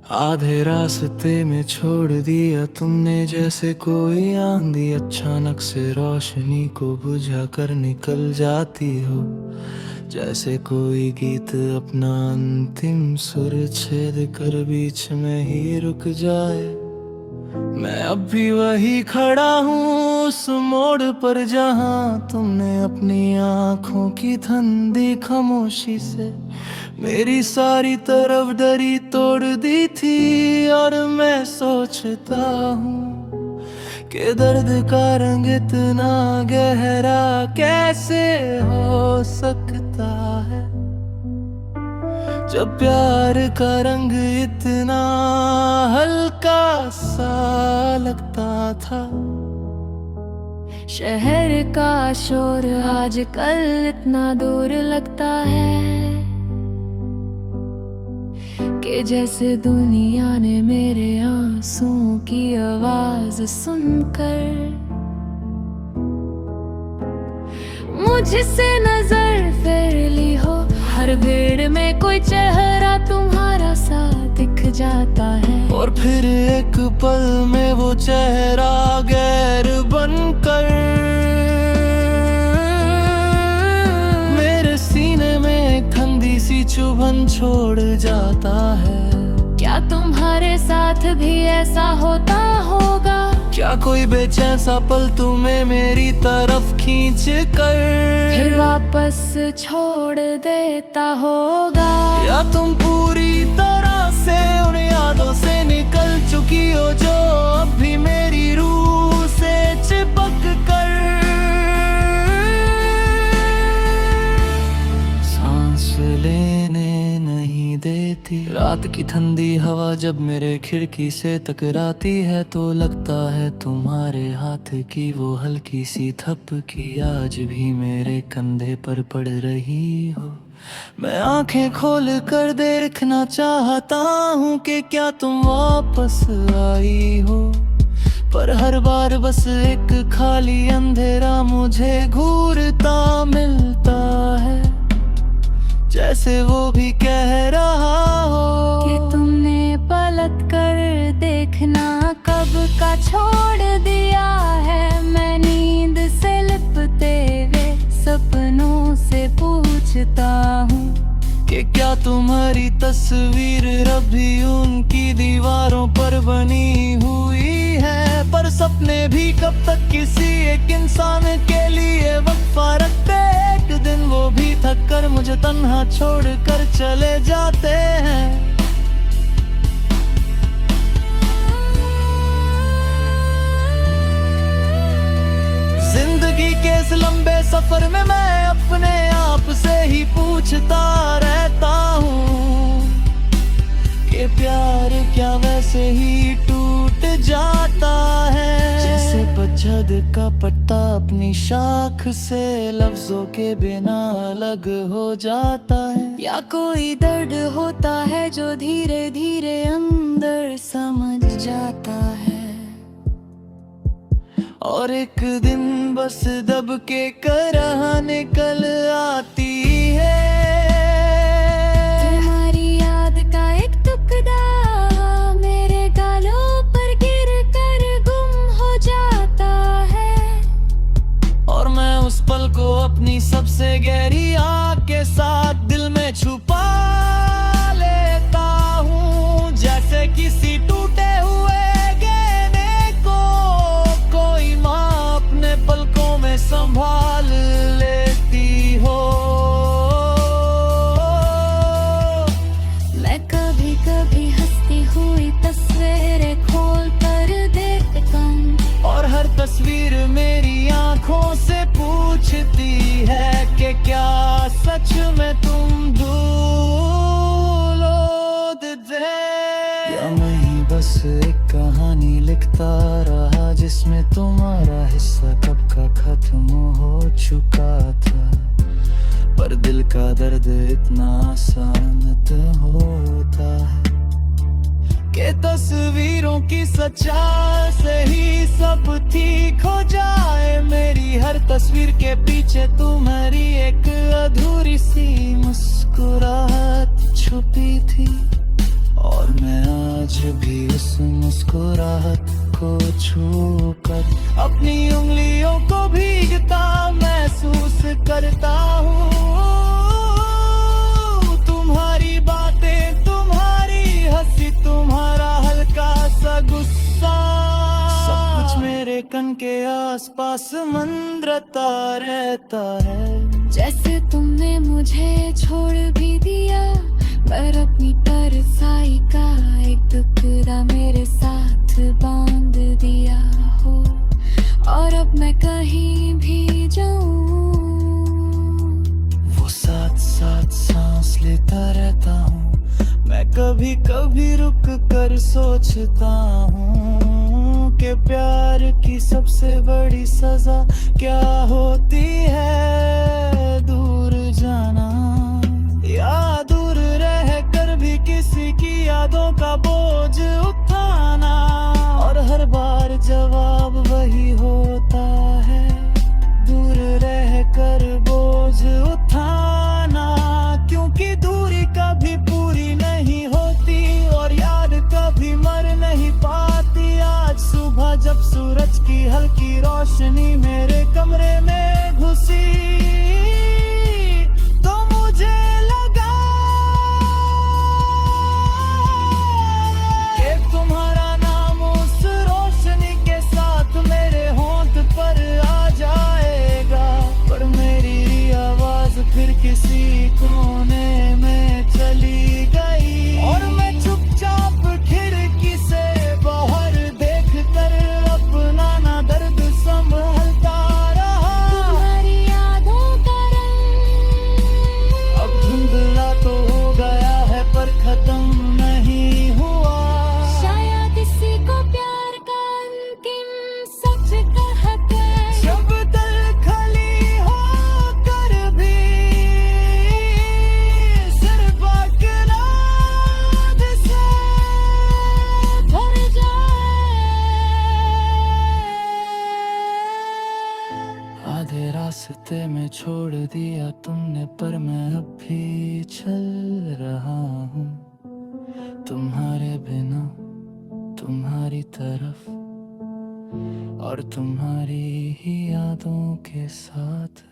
आधे रास्ते में छोड़ दिया तुमने, जैसे कोई आंधी अचानक से रोशनी को बुझा कर निकल जाती हो। जैसे कोई गीत अपना अंतिम सुर छेद कर बीच में ही रुक जाए। मैं अब भी वही खड़ा हूँ उस मोड़ पर, जहाँ तुमने अपनी आंखों की ठंडी खामोशी से मेरी सारी तरफ दरी तोड़ दी थी। और मैं सोचता हूँ कि दर्द का रंग इतना गहरा कैसे हो सकता है, जब प्यार का रंग इतना हल्का सा लगता था। शहर का शोर आजकल इतना दूर लगता है कि जैसे दुनिया ने मेरे आंसुओं की आवाज सुनकर मुझसे नजर फेर ली हो। हर भीड़ में कोई चेहरा तुम्हारा सा दिख जाता है, और फिर एक पल में वो चेहरा गैर बनकर मेरे सीने में एक ठंडी सी चुभन छोड़ जाता है। क्या तुम्हारे साथ भी ऐसा होता होगा? क्या कोई बेचैन सा पल तुम्हें मेरी तरफ खींच कर फिर वापस छोड़ देता होगा? या तुम पूरी तरह से उन यादों से निकल चुकी हो जो अब भी मेरी रूह से चिपक कर सांस लेने नहीं देती। रात की ठंडी हवा जब मेरे खिड़की से टकराती है तो लगता है तुम्हारे हाथ की वो हल्की सी थपकी आज भी मेरे कंधे पर पड़ रही हो। मैं आंखें खोल कर देखना चाहता हूँ कि क्या तुम वापस आई हो, पर हर बार बस एक खाली अंधेरा मुझे घूरता मिलता है, जैसे वो भी कह रहा हो कि तुमने पलट कर देखना कब का छोड़ दिया है। मैं नींद से लिपटे हुए सपनों से पूछता हूँ कि क्या तुम्हारी तस्वीर अभी उनकी दीवारों पर बनी हुई है। पर सपने भी कब तक किसी एक इंसान के लिए वफा रखते, एक दिन वो भी थक कर मुझे तन्हा छोड़ कर चले जाते हैं। जिंदगी के इस लंबे सफर में मैं अपने आप से ही पूछता रहता हूँ कि प्यार क्या वैसे ही टूट जाता है, जैसे पतझड़ का पत्ता अपनी शाख से लफ्जों के बिना अलग हो जाता है। या कोई दर्द होता है जो धीरे धीरे अंदर समझ जाता है, और एक दिन बस दब के कराह निकल आती है। तुम्हारी याद का एक टुकड़ा मेरे गालों पर गिर कर गुम हो जाता है, और मैं उस पल को अपनी सबसे गहरी आग के साथ दिल में छुपा लेता हूँ, जैसे किसी टूटे हुए गहने को कोई माँ अपने पलकों में संभाल लेती हो। मैं कभी कभी हंसती हुई तस्वीरें खोल कर देखता हूँ, और हर तस्वीर मेरी आंखों से पूछती है कि क्या सच में तुम भूलोगे, या मैं ही बस एक कहानी लिखता रहा जिसमें तुम्हारा हिस्सा कब का खत्म हो चुका था। पर दिल का दर्द इतना आसान तो होता है कि तस्वीरों की सच्चाई से ही सब ठीक हो जाए। मेरी हर तस्वीर के पीछे तुम्हारी एक अधूरी सी मुस्कुराहट छुपी थी, और मैं आज भी उस मुस्कुराहट को छू कर अपनी उंगलियों को भीगता महसूस करता हूँ। तुम्हारी बातें, तुम्हारी हंसी, तुम्हारा हल्का सा गुस्सा, सब कुछ मेरे कन के आसपास मंद्रता रहता है। जैसे तुमने मुझे छोड़ भी दिया, पर अपनी तरसाई का एक टुकड़ा मेरे साथ बांध दिया हो। और अब मैं कहीं भी जाऊं, वो साथ साथ सांस लेता रहता हूँ। मैं कभी कभी रुक कर सोचता हूँ कि प्यार की सबसे बड़ी सजा क्या होती है। दूर जाना या दूर रह कर भी किसी की यादों का बोझ उठाना, और हर बार जवाब वही होता है, दूर रह कर बोझ उठाना। क्योंकि दूरी कभी पूरी नहीं होती और याद कभी मर नहीं पाती। आज सुबह जब सूरज की हल्की रोशनी मेरे कमरे में घुसी, तो मुझे लगा कि तुम्हारा नाम उस रोशनी के साथ मेरे होंठ पर आ जाएगा। पर मेरी आवाज फिर किसी कोने में चली गई, और मैं चुपचाप खिड़की से बाहर देख कर अपना ना दर्द संभलता रहा। तुम्हारी यादों का रंग अब धुंधला तो हो गया है पर खत्म नहीं हुआ। शायद इसी को प्यार का अंतिम सच कहते हैं। जब दिल खाली होकर भी सिर्फ अकरार से भर जाए, आधे रास्ते में छोड़ दिया तुमने, पर मैं अब भी चल रहा हूँ तुम्हारे बिना, तुम्हारी तरफ और तुम्हारी ही यादों के साथ।